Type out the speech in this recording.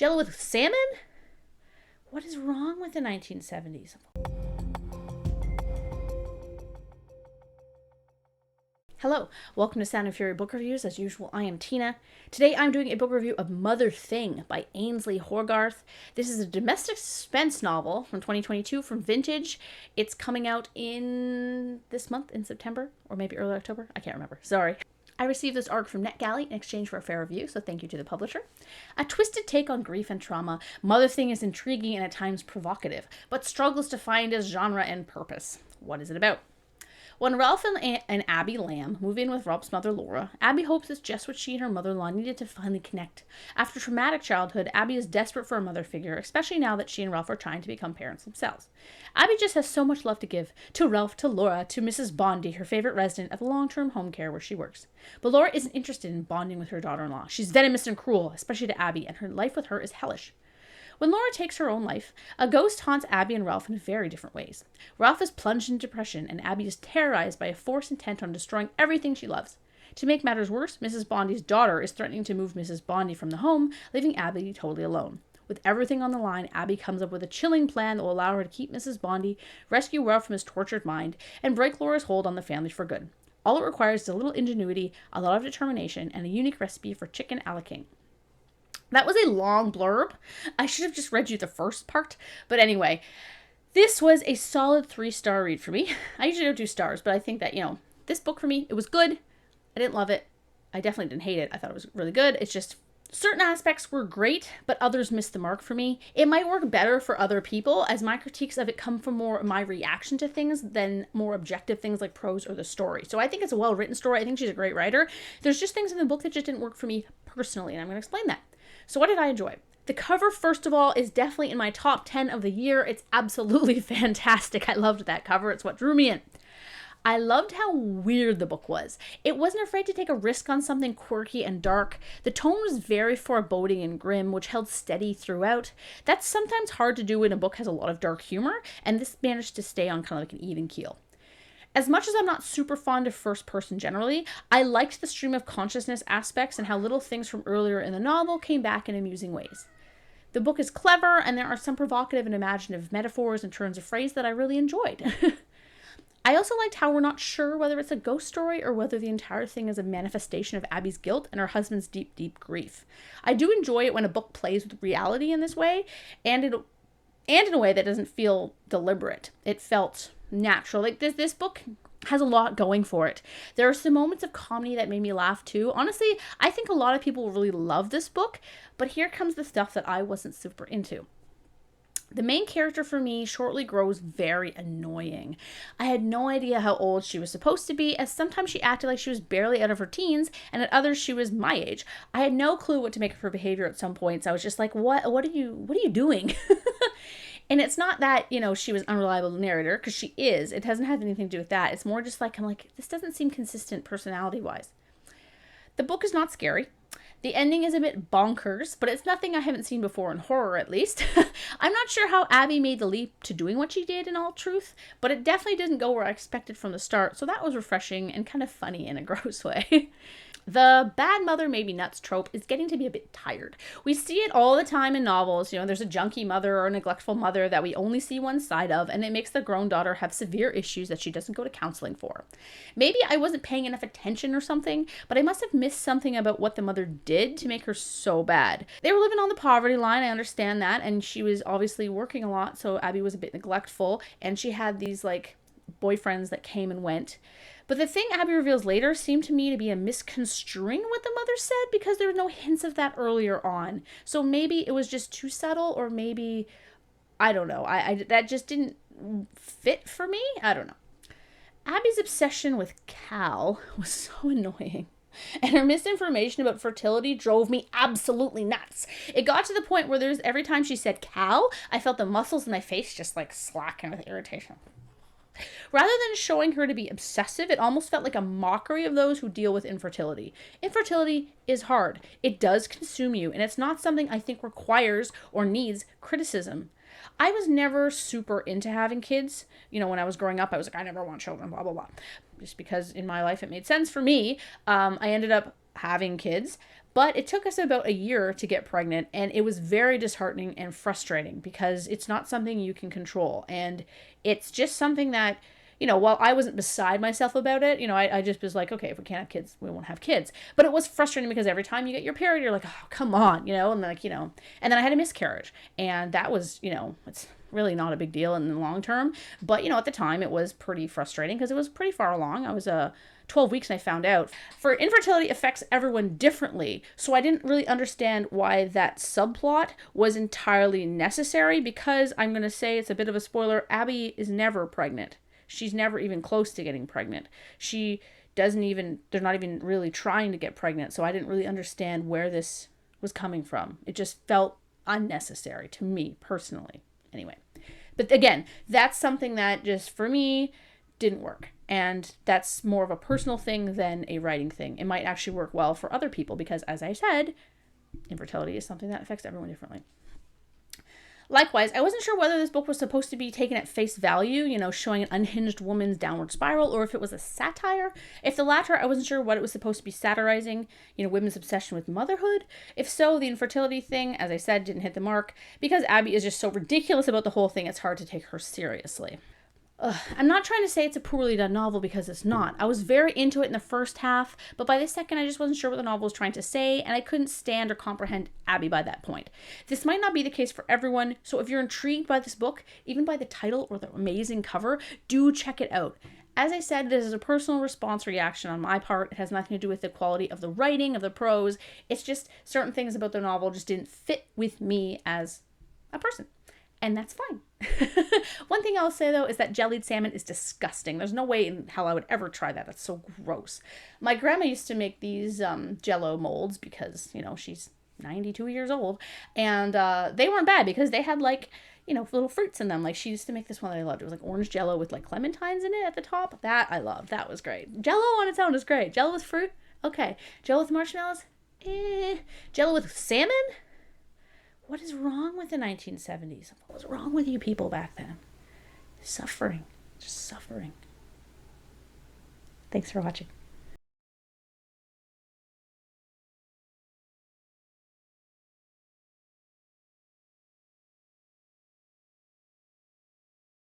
Jello with salmon? What is wrong with the 1970s? Hello, welcome to Sound and Fury Book Reviews. As usual, I am Tina. Today I'm doing a book review of Motherthing by Ainsley Hogarth. This is a domestic suspense novel from 2022 from Vintage. It's coming out in this month, in September, or maybe early October. I can't remember. Sorry. I received this arc from NetGalley in exchange for a fair review, so thank you to the publisher. A twisted take on grief and trauma, Motherthing is intriguing and at times provocative, but struggles to find its genre and purpose. What is it about? When Ralph and Abby Lamb move in with Ralph's mother, Laura, Abby hopes it's just what she and her mother-in-law needed to finally connect. After a traumatic childhood, Abby is desperate for a mother figure, especially now that she and Ralph are trying to become parents themselves. Abby just has so much love to give. To Ralph, to Laura, to Mrs. Bondy, her favorite resident at the long-term home care where she works. But Laura isn't interested in bonding with her daughter-in-law. She's venomous and cruel, especially to Abby, and her life with her is hellish. When Laura takes her own life, a ghost haunts Abby and Ralph in very different ways. Ralph is plunged in depression, and Abby is terrorized by a force intent on destroying everything she loves. To make matters worse, Mrs. Bondy's daughter is threatening to move Mrs. Bondy from the home, leaving Abby totally alone. With everything on the line, Abby comes up with a chilling plan that will allow her to keep Mrs. Bondy, rescue Ralph from his tortured mind, and break Laura's hold on the family for good. All it requires is a little ingenuity, a lot of determination, and a unique recipe for chicken a la king. That was a long blurb. I should have just read you the first part. But anyway, this was a solid 3-star read for me. I usually don't do stars, but I think that, this book for me, it was good. I didn't love it. I definitely didn't hate it. I thought it was really good. It's just certain aspects were great, but others missed the mark for me. It might work better for other people, as my critiques of it come from more my reaction to things than more objective things like prose or the story. So I think it's a well-written story. I think she's a great writer. There's just things in the book that just didn't work for me personally, and I'm going to explain that. So what did I enjoy? The cover, first of all, is definitely in my top 10 of the year. It's absolutely fantastic. I loved that cover. It's what drew me in. I loved how weird the book was. It wasn't afraid to take a risk on something quirky and dark. The tone was very foreboding and grim, which held steady throughout. That's sometimes hard to do when a book has a lot of dark humor, and this managed to stay on kind of like an even keel. As much as I'm not super fond of first person generally, I liked the stream of consciousness aspects and how little things from earlier in the novel came back in amusing ways. The book is clever, and there are some provocative and imaginative metaphors and turns of phrase that I really enjoyed. I also liked how we're not sure whether it's a ghost story or whether the entire thing is a manifestation of Abby's guilt and her husband's deep, deep grief. I do enjoy it when a book plays with reality in this way, and in a way that doesn't feel deliberate. It felt natural. Like this book has a lot going for it. There are some moments of comedy that made me laugh too. Honestly, I think a lot of people really love this book, but here comes the stuff that I wasn't super into. The main character for me shortly grows very annoying. I had no idea how old she was supposed to be, as sometimes she acted like she was barely out of her teens, and at others she was my age. I had no clue what to make of her behavior at some points. I was just like, what are you doing? And it's not that, she was unreliable narrator, because she is. It doesn't have anything to do with that. It's more just like, I'm like, this doesn't seem consistent personality-wise. The book is not scary. The ending is a bit bonkers, but it's nothing I haven't seen before in horror, at least. I'm not sure how Abby made the leap to doing what she did in all truth, but it definitely didn't go where I expected from the start, so that was refreshing and kind of funny in a gross way. The bad mother made me nuts trope is getting to be a bit tired. We see it all the time in novels. There's a junky mother or a neglectful mother that we only see one side of, and it makes the grown daughter have severe issues that she doesn't go to counseling for. Maybe I wasn't paying enough attention or something, but I must have missed something about what the mother did to make her so bad. They were living on the poverty line, I understand that, and she was obviously working a lot, so Abby was a bit neglectful, and she had these, boyfriends that came and went. But the thing Abby reveals later seemed to me to be a misconstruing what the mother said, because there were no hints of that earlier on. So maybe it was just too subtle, or maybe, I don't know. I that just didn't fit for me. I don't know. Abby's obsession with Cal was so annoying. And her misinformation about fertility drove me absolutely nuts. It got to the point where every time she said Cal, I felt the muscles in my face just slacking with irritation. Rather than showing her to be obsessive, it almost felt like a mockery of those who deal with infertility. Infertility is hard. It does consume you, and it's not something I think requires or needs criticism. I was never super into having kids. When I was growing up, I was like, I never want children, blah, blah, blah. Just because in my life it made sense for me. I ended up having kids, But it took us about a year to get pregnant, and it was very disheartening and frustrating because it's not something you can control. And it's just something that, while I wasn't beside myself about it, I just was like, okay, if we can't have kids, we won't have kids. But it was frustrating because every time you get your period, you're like, oh, come on, and like, and then I had a miscarriage. And that was, it's really not a big deal in the long term. But, at the time it was pretty frustrating because it was pretty far along. I was 12 weeks and I found out. For infertility affects everyone differently. So I didn't really understand why that subplot was entirely necessary because I'm going to say it's a bit of a spoiler. Abby is never pregnant. She's never even close to getting pregnant. They're not even really trying to get pregnant. So I didn't really understand where this was coming from. It just felt unnecessary to me personally. Anyway, but again, that's something that just for me didn't work. And that's more of a personal thing than a writing thing. It might actually work well for other people because, as I said, infertility is something that affects everyone differently. Likewise, I wasn't sure whether this book was supposed to be taken at face value, showing an unhinged woman's downward spiral, or if it was a satire. If the latter, I wasn't sure what it was supposed to be satirizing, women's obsession with motherhood. If so, the infertility thing, as I said, didn't hit the mark. Because Abby is just so ridiculous about the whole thing, it's hard to take her seriously. I'm not trying to say it's a poorly done novel because it's not. I was very into it in the first half, but by the second I just wasn't sure what the novel was trying to say, and I couldn't stand or comprehend Abby by that point. This might not be the case for everyone, so if you're intrigued by this book, even by the title or the amazing cover, do check it out. As I said, this is a personal response reaction on my part. It has nothing to do with the quality of the writing, of the prose. It's just certain things about the novel just didn't fit with me as a person. And that's fine. One thing I'll say, though, is that jellied salmon is disgusting. There's no way in hell I would ever try that. That's so gross. My grandma used to make these Jell-O molds because, she's 92 years old. And they weren't bad because they had, little fruits in them. Like, she used to make this one that I loved. It was, orange Jell-O with, clementines in it at the top. That I loved. That was great. Jell-O on its own is great. Jell-O with fruit? Okay. Jell-O with marshmallows? Jell-O with salmon? What is wrong with the 1970s? What was wrong with you people back then? Suffering. Just suffering. Thanks for watching.